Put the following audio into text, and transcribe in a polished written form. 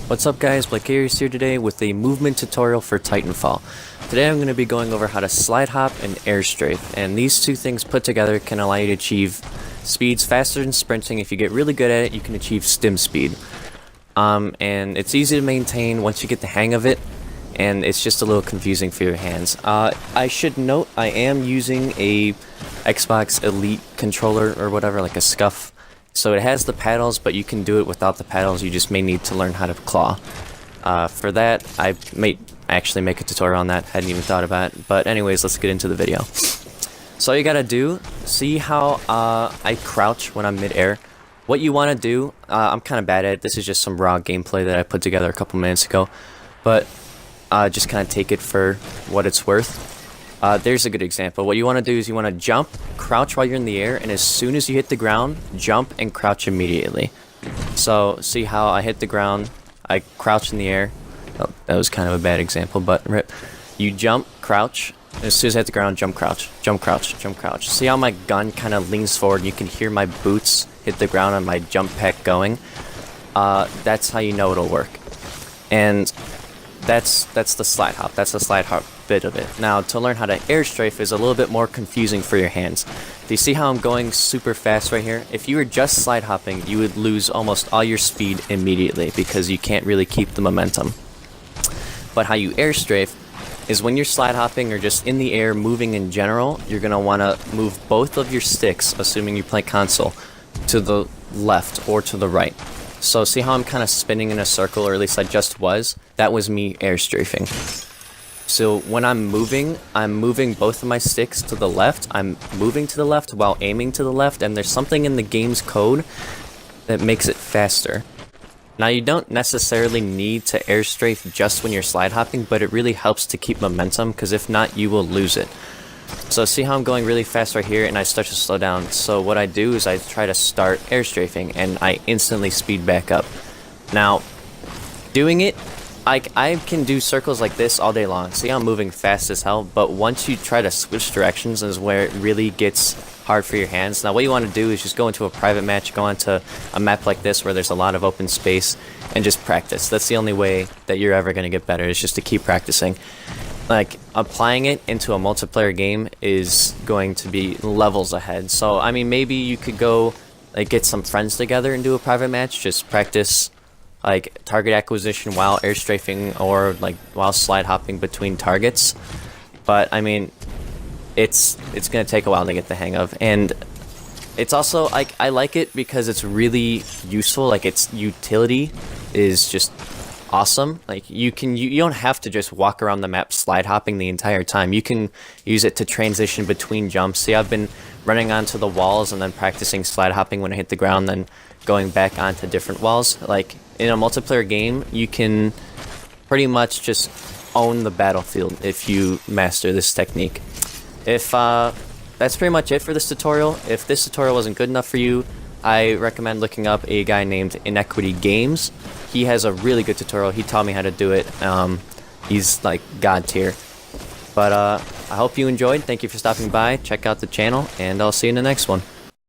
What's up guys, Blackarius here today with a movement tutorial for Titanfall. Today I'm going to be going over how to slide hop and air strafe, and these two things put together can allow you to achieve speeds faster than sprinting. If you get really good at it, you can achieve stim speed. And it's easy to maintain once you get the hang of it, and it's just a little confusing for your hands. I should note I am using a Xbox Elite controller or whatever, like a scuff. So it has the paddles, but you can do it without the paddles. You just may need to learn how to claw. For that, I may actually make a tutorial on that. Hadn't even thought about it. But anyways, let's get into the video. So all you gotta do, see how I crouch when I'm mid-air. What you want to do, I'm kind of bad at it. This is just some raw gameplay that I put together a couple minutes ago. But just kind of take it for what it's worth. There's a good example. What you want to do is you want to jump, crouch while you're in the air, and as soon as you hit the ground, jump and crouch immediately. So, see how I hit the ground, I crouch in the air. Oh, that was kind of a bad example, but rip. You jump, crouch, and as soon as I hit the ground, jump, crouch, jump, crouch, jump, crouch. See how my gun kind of leans forward, and you can hear my boots hit the ground and my jump pack going? That's how you know it'll work. And that's the slide hop. That's the slide hop bit of it. Now, to learn how to air strafe is a little bit more confusing for your hands. Do you see how I'm going super fast right here? If you were just slide hopping, you would lose almost all your speed immediately because you can't really keep the momentum. But how you air strafe is when you're slide hopping or just in the air moving in general, you're going to want to move both of your sticks, assuming you play console, to the left or to the right. So see how I'm kind of spinning in a circle, or at least I just was? That was me air strafing. So when I'm moving both of my sticks to the left. I'm moving to the left while aiming to the left, and there's something in the game's code that makes it faster. Now, you don't necessarily need to air strafe just when you're slide hopping, but it really helps to keep momentum, because if not, you will lose it. So see how I'm going really fast right here, and I start to slow down. So what I do is I try to start air strafing, and I instantly speed back up. Now, doing it, I can do circles like this all day long. See how I'm moving fast as hell, but once you try to switch directions is where it really gets hard for your hands. Now what you want to do is just go into a private match, go onto a map like this where there's a lot of open space, and just practice. That's the only way that you're ever going to get better, is just to keep practicing. Like, applying it into a multiplayer game is going to be levels ahead. So, I mean, maybe you could go, like, get some friends together and do a private match, just practice like target acquisition while air strafing, or like while slide hopping between targets. But I mean, it's gonna take a while to get the hang of, and it's also I like it because it's really useful. Like, its utility is just awesome. Like, you don't have to just walk around the map slide hopping the entire time. You can use it to transition between jumps. See, I've been running onto the walls and then practicing slide hopping when I hit the ground, then going back onto different walls. Like, in a multiplayer game, you can pretty much just own the battlefield if you master this technique. If that's pretty much it for this tutorial. If this tutorial wasn't good enough for you, I recommend looking up a guy named Inequity Games. He has a really good tutorial. He taught me how to do it. He's like god tier. But I hope you enjoyed. Thank you for stopping by. Check out the channel, and I'll see you in the next one.